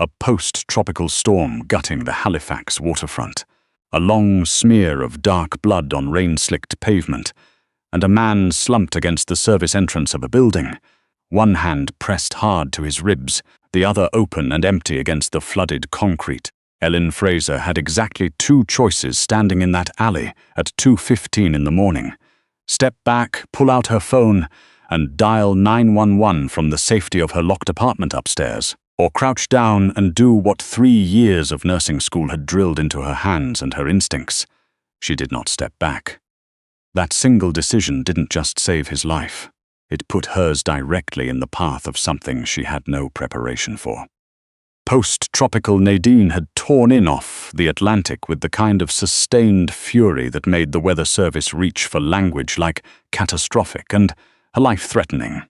a post-tropical storm gutting the Halifax waterfront, a long smear of dark blood on rain-slicked pavement, and a man slumped against the service entrance of a building, one hand pressed hard to his ribs, the other open and empty against the flooded concrete. Elin Frazer had exactly two choices standing in that alley at 2:15 in the morning. Step back, pull out her phone, and dial 911 from the safety of her locked apartment upstairs, or crouch down and do what 3 years of nursing school had drilled into her hands and her instincts. She did not step back. That single decision didn't just save his life. It put hers directly in the path of something she had no preparation for. Post-tropical Nadine had torn in off the Atlantic with the kind of sustained fury that made the weather service reach for language like catastrophic and life-threatening.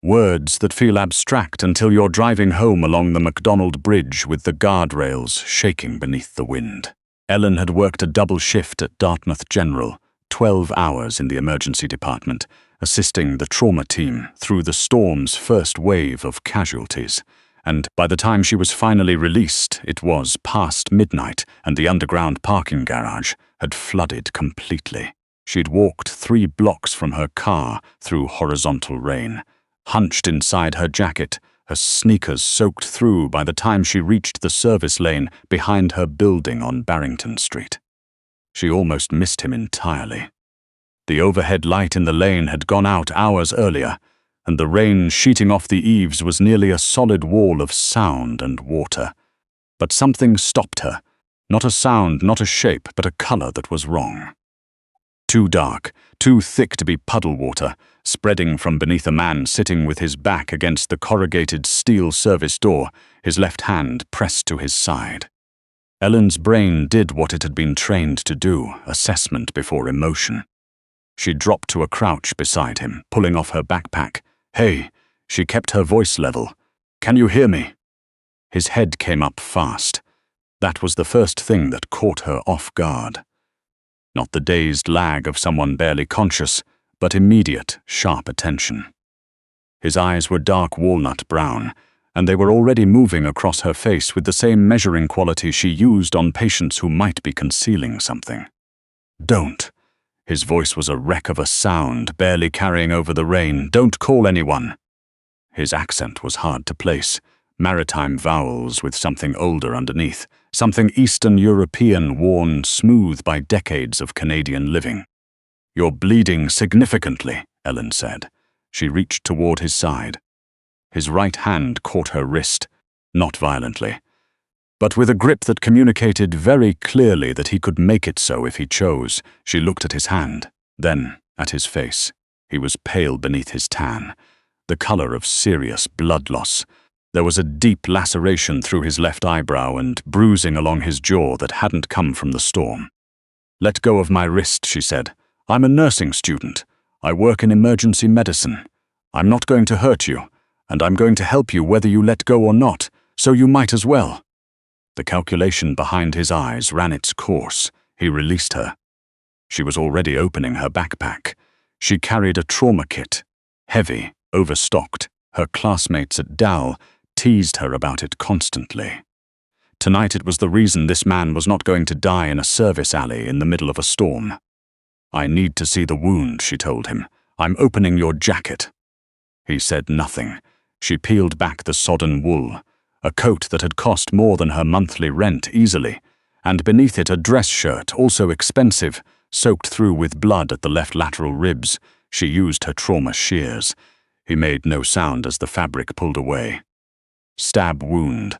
Words that feel abstract until you're driving home along the McDonald Bridge with the guardrails shaking beneath the wind. Ellen had worked a double shift at Dartmouth General, 12 hours in the emergency department, assisting the trauma team through the storm's first wave of casualties. And by the time she was finally released, it was past midnight and the underground parking garage had flooded completely. She'd walked 3 blocks from her car through horizontal rain, hunched inside her jacket, her sneakers soaked through by the time she reached the service lane behind her building on Barrington Street. She almost missed him entirely. The overhead light in the lane had gone out hours earlier, and the rain sheeting off the eaves was nearly a solid wall of sound and water. But something stopped her. Not a sound, not a shape, but a color that was wrong. Too dark, too thick to be puddle water, spreading from beneath a man sitting with his back against the corrugated steel service door, his left hand pressed to his side. Ellen's brain did what it had been trained to do, assessment before emotion. She dropped to a crouch beside him, pulling off her backpack. "Hey," she kept her voice level. "Can you hear me?" His head came up fast. That was the first thing that caught her off guard. Not the dazed lag of someone barely conscious, but immediate, sharp attention. His eyes were dark walnut brown, and they were already moving across her face with the same measuring quality she used on patients who might be concealing something. "Don't." His voice was a wreck of a sound, barely carrying over the rain. "Don't call anyone." His accent was hard to place, maritime vowels with something older underneath, something Eastern European worn smooth by decades of Canadian living. "You're bleeding significantly," Ellen said. She reached toward his side. His right hand caught her wrist, not violently, but with a grip that communicated very clearly that he could make it so if he chose. She looked at his hand, then at his face. He was pale beneath his tan, the color of serious blood loss. There was a deep laceration through his left eyebrow and bruising along his jaw that hadn't come from the storm. "Let go of my wrist," she said. "I'm a nursing student. I work in emergency medicine. I'm not going to hurt you, and I'm going to help you whether you let go or not, so you might as well." The calculation behind his eyes ran its course. He released her. She was already opening her backpack. She carried a trauma kit, heavy, overstocked. Her classmates at Dal teased her about it constantly. Tonight it was the reason this man was not going to die in a service alley in the middle of a storm. "I need to see the wound," she told him. "I'm opening your jacket." He said nothing. She peeled back the sodden wool, a coat that had cost more than her monthly rent easily, and beneath it a dress shirt, also expensive, soaked through with blood at the left lateral ribs. She used her trauma shears. He made no sound as the fabric pulled away. Stab wound.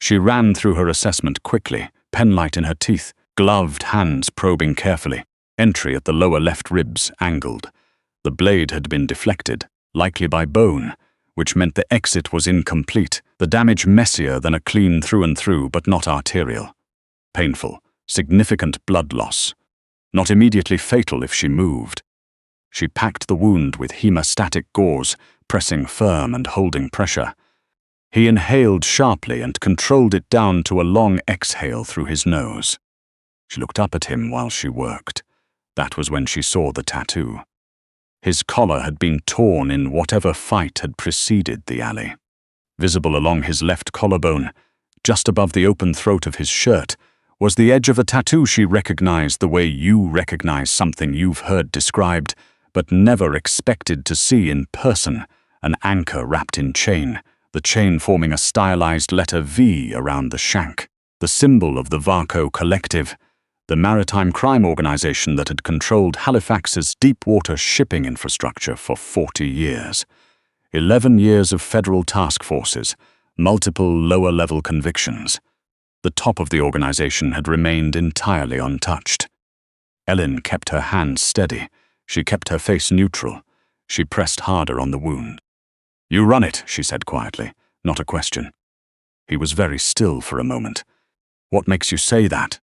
She ran through her assessment quickly, penlight in her teeth, gloved hands probing carefully. Entry at the lower left ribs, angled. The blade had been deflected, likely by bone, which meant the exit was incomplete, the damage messier than a clean through and through, but not arterial. Painful, significant blood loss. Not immediately fatal if she moved. She packed the wound with hemostatic gauze, pressing firm and holding pressure. He inhaled sharply and controlled it down to a long exhale through his nose. She looked up at him while she worked. That was when she saw the tattoo. His collar had been torn in whatever fight had preceded the alley. Visible along his left collarbone, just above the open throat of his shirt, was the edge of a tattoo she recognized the way you recognize something you've heard described, but never expected to see in person: an anchor wrapped in chain, the chain forming a stylized letter V around the shank, the symbol of the Varco Collective, the maritime crime organization that had controlled Halifax's deep-water shipping infrastructure for 40 years. 11 years of federal task forces, multiple lower-level convictions. The top of the organization had remained entirely untouched. Elin kept her hands steady. She kept her face neutral. She pressed harder on the wound. "You run it," she said quietly, not a question. He was very still for a moment. "What makes you say that?"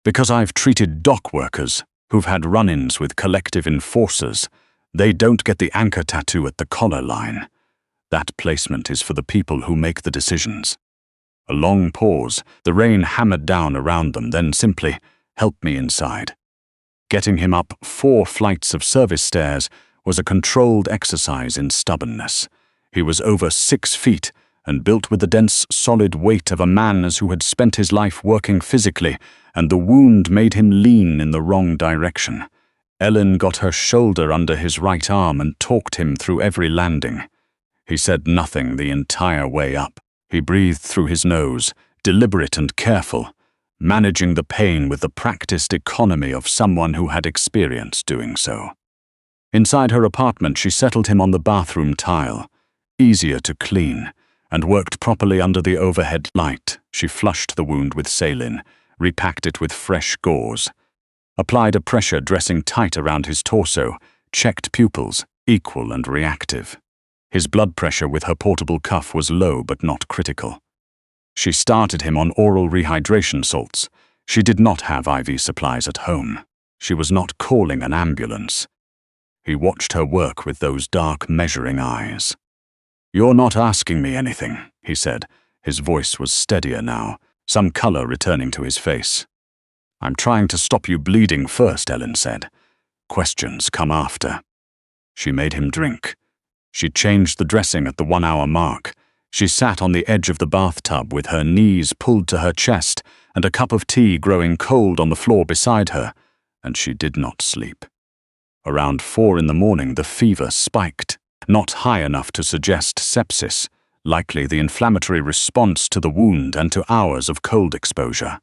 "Because I've treated dock workers who've had run-ins with collective enforcers. They don't get the anchor tattoo at the collar line. That placement is for the people who make the decisions." A long pause. The rain hammered down around them, then simply, "Help me inside." Getting him up 4 flights of service stairs was a controlled exercise in stubbornness. He was over 6 feet and built with the dense, solid weight of a man who had spent his life working physically, and the wound made him lean in the wrong direction. Elin got her shoulder under his right arm and talked him through every landing. He said nothing the entire way up. He breathed through his nose, deliberate and careful, managing the pain with the practiced economy of someone who had experience doing so. Inside her apartment, she settled him on the bathroom tile, easier to clean, and worked properly under the overhead light. She flushed the wound with saline, repacked it with fresh gauze, applied a pressure dressing tight around his torso, checked pupils, equal and reactive. His blood pressure with her portable cuff was low but not critical. She started him on oral rehydration salts. She did not have IV supplies at home. She was not calling an ambulance. He watched her work with those dark, measuring eyes. "You're not asking me anything," he said. His voice was steadier now, some color returning to his face. "I'm trying to stop you bleeding first," Elin said. "Questions come after." She made him drink. She changed the dressing at the 1-hour mark. She sat on the edge of the bathtub with her knees pulled to her chest and a cup of tea growing cold on the floor beside her, and she did not sleep. Around 4 in the morning, the fever spiked, not high enough to suggest sepsis, likely the inflammatory response to the wound and to hours of cold exposure.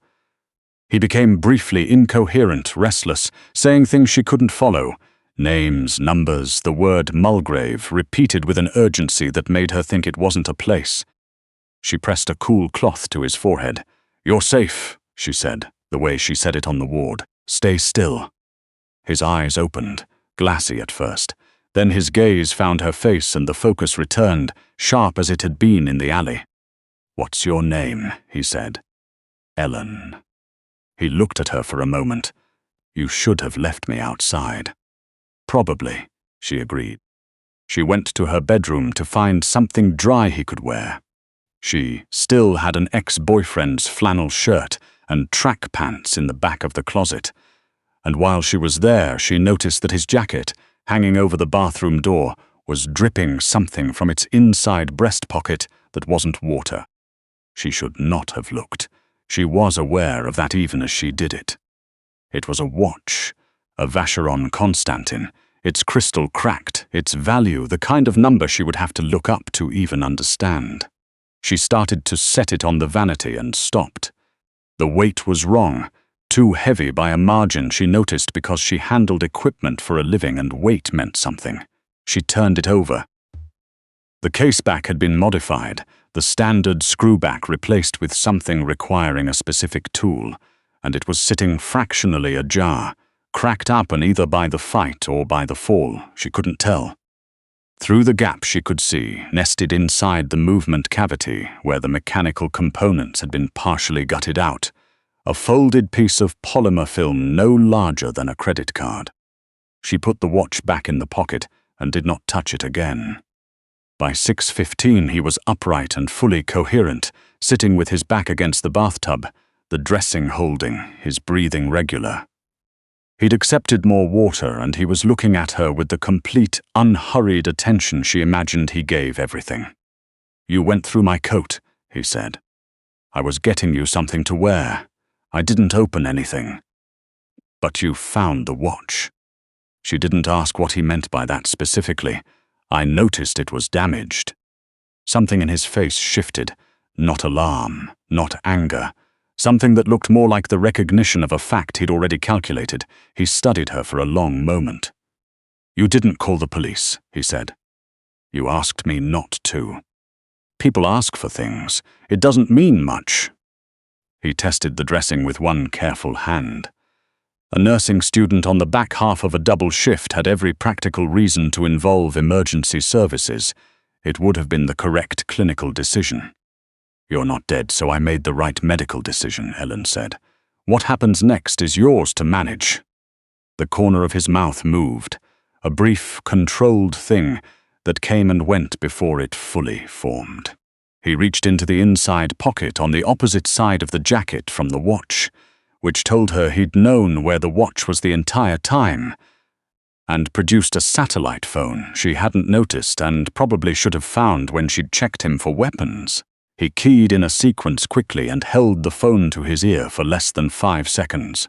He became briefly incoherent, restless, saying things she couldn't follow. Names, numbers, the word Mulgrave, repeated with an urgency that made her think it wasn't a place. She pressed a cool cloth to his forehead. "You're safe," she said, the way she said it on the ward. "Stay still." His eyes opened, glassy at first. Then his gaze found her face and the focus returned, sharp as it had been in the alley. "What's your name?" he said. "Elin." He looked at her for a moment. "You should have left me outside." "Probably," she agreed. She went to her bedroom to find something dry he could wear. She still had an ex-boyfriend's flannel shirt and track pants in the back of the closet, and while she was there, she noticed that his jacket, hanging over the bathroom door, was dripping something from its inside breast pocket that wasn't water. She should not have looked. She was aware of that even as she did it. It was a watch. A Vacheron Constantin, its crystal cracked, its value the kind of number she would have to look up to even understand. She started to set it on the vanity and stopped. The weight was wrong, too heavy by a margin she noticed because she handled equipment for a living and weight meant something. She turned it over. The caseback had been modified, the standard screwback replaced with something requiring a specific tool, and it was sitting fractionally ajar, cracked open either by the fight or by the fall, she couldn't tell. Through the gap she could see, nested inside the movement cavity where the mechanical components had been partially gutted out, a folded piece of polymer film no larger than a credit card. She put the watch back in the pocket and did not touch it again. By 6:15 he was upright and fully coherent, sitting with his back against the bathtub, the dressing holding, his breathing regular. He'd accepted more water, and he was looking at her with the complete, unhurried attention she imagined he gave everything. "You went through my coat," he said. I was getting you something to wear. I didn't open anything. But you found the watch. She didn't ask what he meant by that specifically. I noticed it was damaged. Something in his face shifted. Not alarm, not anger. Something that looked more like the recognition of a fact he'd already calculated. He studied her for a long moment. You didn't call the police, he said. You asked me not to. People ask for things. It doesn't mean much. He tested the dressing with one careful hand. A nursing student on the back half of a double shift had every practical reason to involve emergency services. It would have been the correct clinical decision. You're not dead, so I made the right medical decision, Elin said. What happens next is yours to manage. The corner of his mouth moved, a brief, controlled thing that came and went before it fully formed. He reached into the inside pocket on the opposite side of the jacket from the watch, which told her he'd known where the watch was the entire time, and produced a satellite phone she hadn't noticed and probably should have found when she'd checked him for weapons. He keyed in a sequence quickly and held the phone to his ear for less than 5 seconds.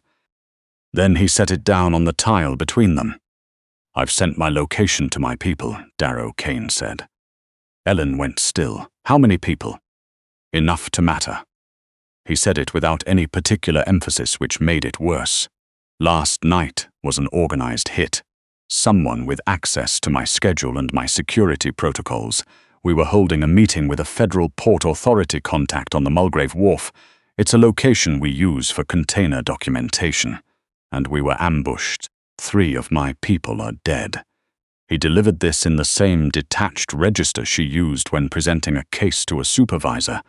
Then he set it down on the tile between them. I've sent my location to my people, Darrow Kane said. Elin went still. How many people? Enough to matter. He said it without any particular emphasis, which made it worse. Last night was an organized hit. Someone with access to my schedule and my security protocols. We were holding a meeting with a federal port authority contact on the Mulgrave Wharf. It's a location we use for container documentation. And we were ambushed. 3 of my people are dead. He delivered this in the same detached register she used when presenting a case to a supervisor.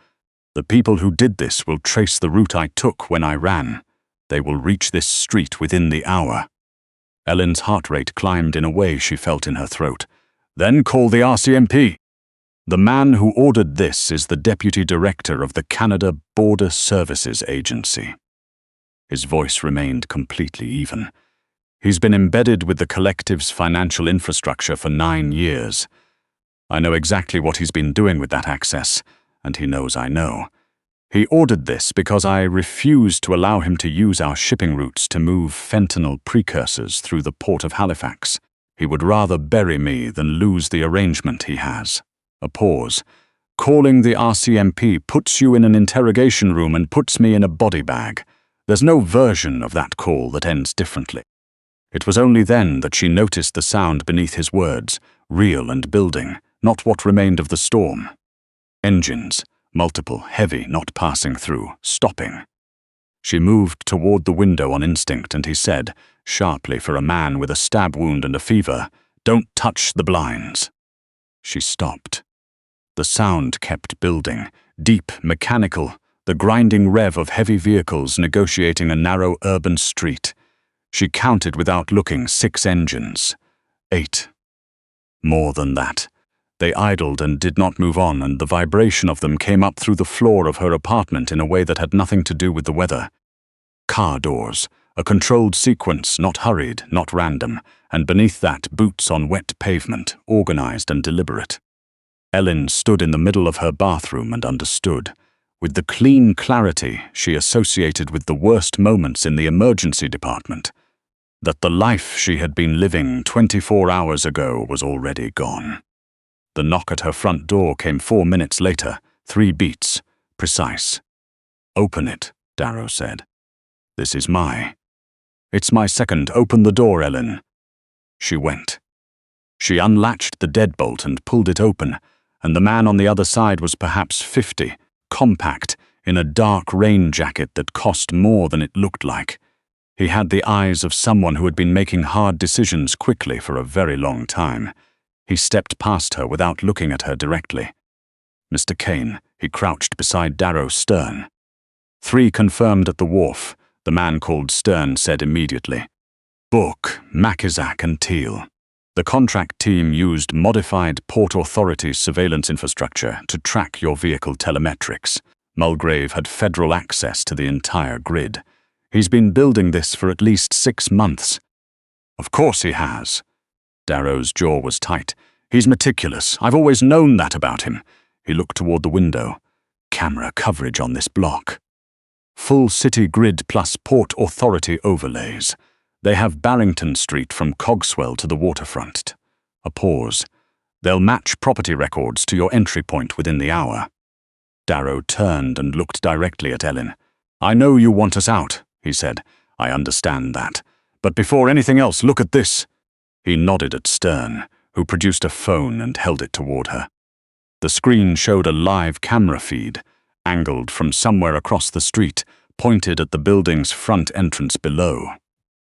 The people who did this will trace the route I took when I ran. They will reach this street within the hour. Elin's heart rate climbed in a way she felt in her throat. Then call the RCMP. The man who ordered this is the Deputy Director of the Canada Border Services Agency. His voice remained completely even. He's been embedded with the collective's financial infrastructure for 9 years. I know exactly what he's been doing with that access, and he knows I know. He ordered this because I refused to allow him to use our shipping routes to move fentanyl precursors through the port of Halifax. He would rather bury me than lose the arrangement he has. A pause. Calling the RCMP puts you in an interrogation room and puts me in a body bag. There's no version of that call that ends differently. It was only then that she noticed the sound beneath his words, real and building, not what remained of the storm. Engines, multiple, heavy, not passing through, stopping. She moved toward the window on instinct, and he said, sharply for a man with a stab wound and a fever, "Don't touch the blinds." She stopped. The sound kept building, deep, mechanical, the grinding rev of heavy vehicles negotiating a narrow urban street. She counted without looking 6 engines. 8. More than that. They idled and did not move on, and the vibration of them came up through the floor of her apartment in a way that had nothing to do with the weather. Car doors, a controlled sequence, not hurried, not random, and beneath that, boots on wet pavement, organized and deliberate. Elin stood in the middle of her bathroom and understood, with the clean clarity she associated with the worst moments in the emergency department, that the life she had been living 24 hours ago was already gone. The knock at her front door came 4 minutes later, 3 beats, precise. "Open it," Darrow said. "This is It's my second. Open the door, Elin." She went. She unlatched the deadbolt and pulled it open, and the man on the other side was perhaps 50, compact, in a dark rain jacket that cost more than it looked like. He had the eyes of someone who had been making hard decisions quickly for a very long time. He stepped past her without looking at her directly. "Mr. Kane," he crouched beside Darrow Stern. 3 confirmed at the wharf, the man called Stern said immediately. "Book, Macizak and Teal." The contract team used modified Port Authority surveillance infrastructure to track your vehicle telemetrics. Mulgrave had federal access to the entire grid. He's been building this for at least 6 months. "Of course he has." Darrow's jaw was tight. "He's meticulous. I've always known that about him." He looked toward the window. camera coverage on this block. Full city grid plus Port Authority overlays. They have Barrington Street from Cogswell to the waterfront. A pause. They'll match property records to your entry point within the hour. Darrow turned and looked directly at Elin. I know you want us out, he said. I understand that. But before anything else, look at this. He nodded at Stern, who produced a phone and held it toward her. The screen showed a live camera feed, angled from somewhere across the street, pointed at the building's front entrance below.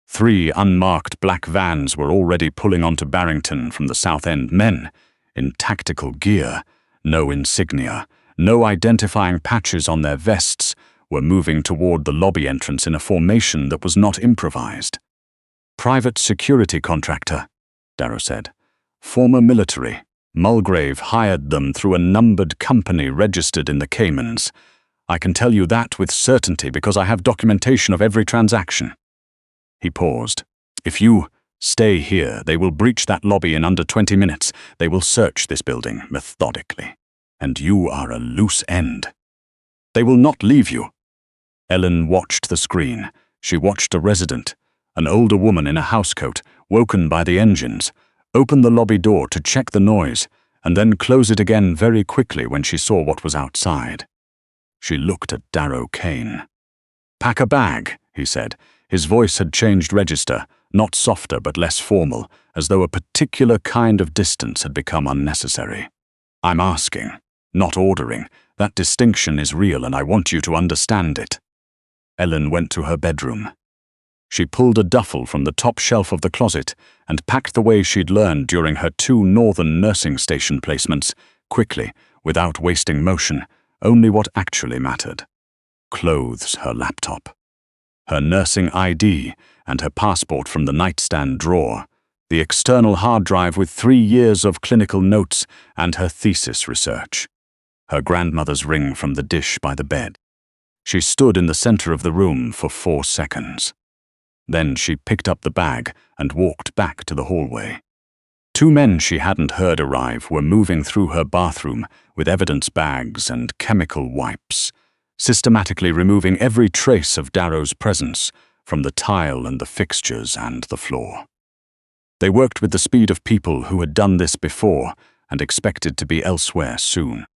3 unmarked black vans were already pulling onto Barrington from the South End. Men, in tactical gear, no insignia, no identifying patches on their vests, were moving toward the lobby entrance in a formation that was not improvised. Private security contractor, Darrow said. Former military. Mulgrave hired them through a numbered company registered in the Caymans. I can tell you that with certainty because I have documentation of every transaction. He paused. If you stay here, they will breach that lobby in under 20 minutes. They will search this building methodically. And you are a loose end. They will not leave you. Elin watched the screen. She watched a resident, an older woman in a housecoat, woken by the engines, open the lobby door to check the noise, and then close it again very quickly when she saw what was outside. She looked at Darrow Kane. Pack a bag, he said. His voice had changed register, not softer but less formal, as though a particular kind of distance had become unnecessary. I'm asking, not ordering. That distinction is real and I want you to understand it. Elin went to her bedroom. She pulled a duffel from the top shelf of the closet and packed the way she'd learned during her 2 northern nursing station placements, quickly, without wasting motion, only what actually mattered. Clothes, her laptop, her nursing ID, and her passport from the nightstand drawer, the external hard drive with 3 years of clinical notes and her thesis research, her grandmother's ring from the dish by the bed. She stood in the center of the room for 4 seconds. Then she picked up the bag and walked back to the hallway. 2 men she hadn't heard arrive were moving through her bathroom with evidence bags and chemical wipes, systematically removing every trace of Darrow's presence from the tile and the fixtures and the floor. They worked with the speed of people who had done this before and expected to be elsewhere soon.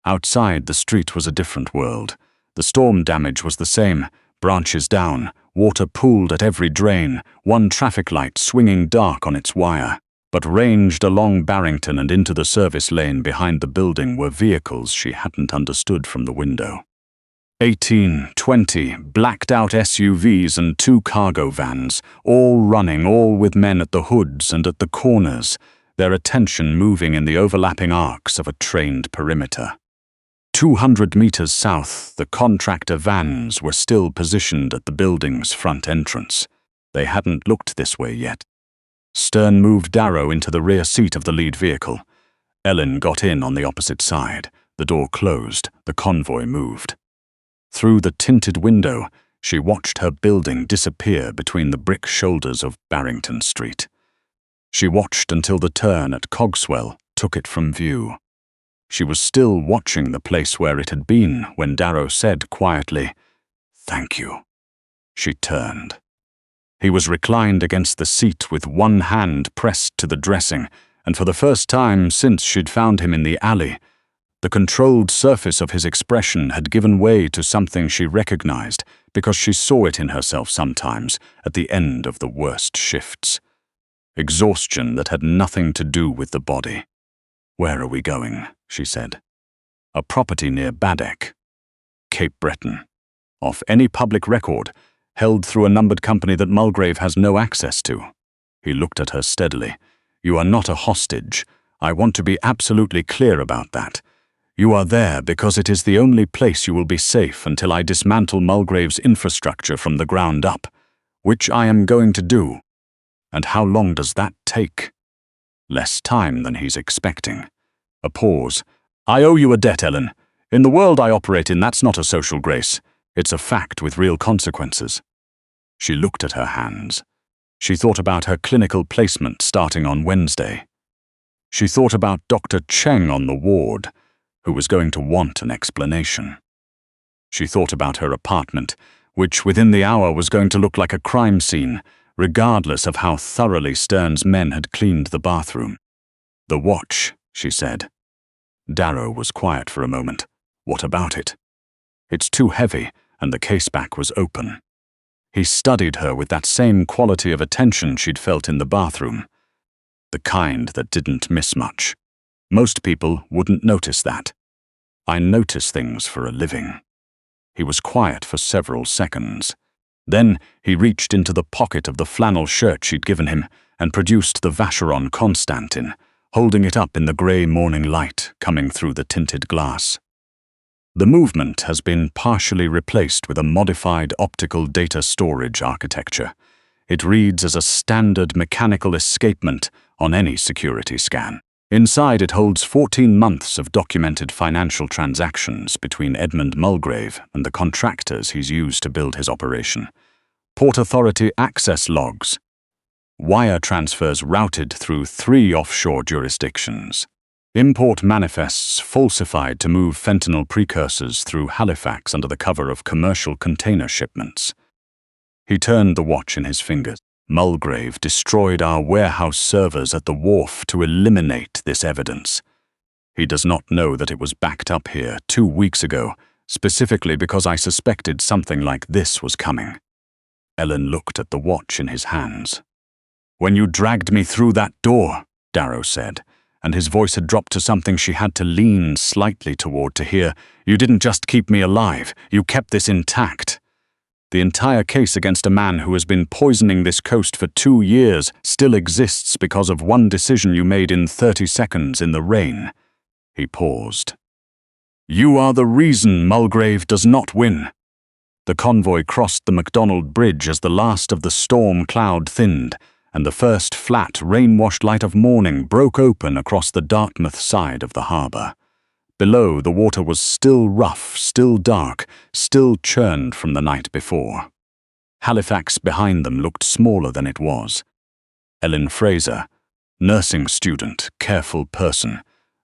Outside, the street was a different world. The storm damage was the same, branches down, water pooled at every drain, 1 traffic light swinging dark on its wire. But ranged along Barrington and into the service lane behind the building were vehicles she hadn't understood from the window. 18, 20 blacked-out SUVs and 2 cargo vans, all running, all with men at the hoods and at the corners, their attention moving in the overlapping arcs of a trained perimeter. 200 meters south, the contractor vans were still positioned at the building's front entrance. They hadn't looked this way yet. Stern moved Darrow into the rear seat of the lead vehicle. Elin got in on the opposite side. The door closed. The convoy moved. Through the tinted window, she watched her building disappear between the brick shoulders of Barrington Street. She watched until the turn at Cogswell took it from view. She was still watching the place where it had been when Darrow said quietly, "Thank you." She turned. He was reclined against the seat with 1 hand pressed to the dressing, and for the first time since she'd found him in the alley, the controlled surface of his expression had given way to something she recognized because she saw it in herself sometimes at the end of the worst shifts. Exhaustion that had nothing to do with the body. "Where are we going?" she said. "A property near Baddeck, Cape Breton, off any public record, held through a numbered company that Mulgrave has no access to." He looked at her steadily. "You are not a hostage. I want to be absolutely clear about that. You are there because it is the only place you will be safe until I dismantle Mulgrave's infrastructure from the ground up, which I am going to do. And how long does that take?" Less time than he's expecting. A pause. "I owe you a debt, Elin. In the world I operate in, that's not a social grace. It's a fact with real consequences." She looked at her hands. She thought about her clinical placement starting on Wednesday. She thought about Dr. Cheng on the ward. who was going to want an explanation. She thought about her apartment, which within the hour was going to look like a crime scene, regardless of how thoroughly Stern's men had cleaned the bathroom. "The watch," she said. Darrow was quiet for a moment. "What about it?" "It's too heavy, and the caseback was open." He studied her with that same quality of attention she'd felt in the bathroom. The kind that didn't miss much. Most people wouldn't notice that. "I notice things for a living." He was quiet for several seconds. Then he reached into the pocket of the flannel shirt she'd given him and produced the Vacheron Constantin, holding it up in the grey morning light coming through the tinted glass. "The movement has been partially replaced with a modified optical data storage architecture. It reads as a standard mechanical escapement on any security scan. Inside it holds 14 months of documented financial transactions between Edmund Mulgrave and the contractors he's used to build his operation. Port Authority access logs. Wire transfers routed through 3 offshore jurisdictions. Import manifests falsified to move fentanyl precursors through Halifax under the cover of commercial container shipments." He turned the watch in his fingers. "Mulgrave destroyed our warehouse servers at the wharf to eliminate this evidence. He does not know that it was backed up here 2 weeks ago, specifically because I suspected something like this was coming." Elin looked at the watch in his hands. "When you dragged me through that door," Darrow said, and his voice had dropped to something she had to lean slightly toward to hear, "you didn't just keep me alive, you kept this intact. The entire case against a man who has been poisoning this coast for 2 years still exists because of one decision you made in 30 seconds in the rain." He paused. "You are the reason Mulgrave does not win." The convoy crossed the MacDonald Bridge as the last of the storm cloud thinned, and the first flat, rain-washed light of morning broke open across the Dartmouth side of the harbour. Below, the water was still rough, still dark, still churned from the night before. Halifax behind them looked smaller than it was. Elin Frazer, nursing student, careful person,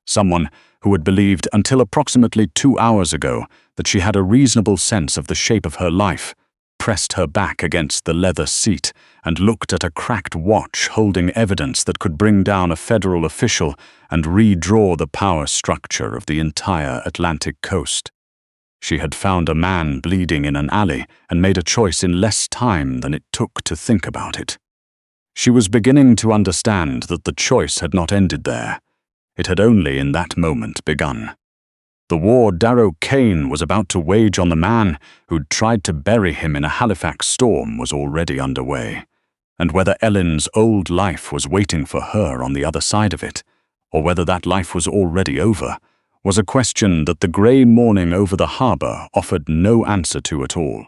someone who had believed until approximately 2 hours ago that she had a reasonable sense of the shape of her life, pressed her back against the leather seat and looked at a cracked watch holding evidence that could bring down a federal official and redraw the power structure of the entire Atlantic coast. She had found a man bleeding in an alley and made a choice in less time than it took to think about it. She was beginning to understand that the choice had not ended there. It had only in that moment begun. The war Darrow Kane was about to wage on the man who'd tried to bury him in a Halifax storm was already underway. And whether Elin's old life was waiting for her on the other side of it, or whether that life was already over, was a question that the grey morning over the harbour offered no answer to at all.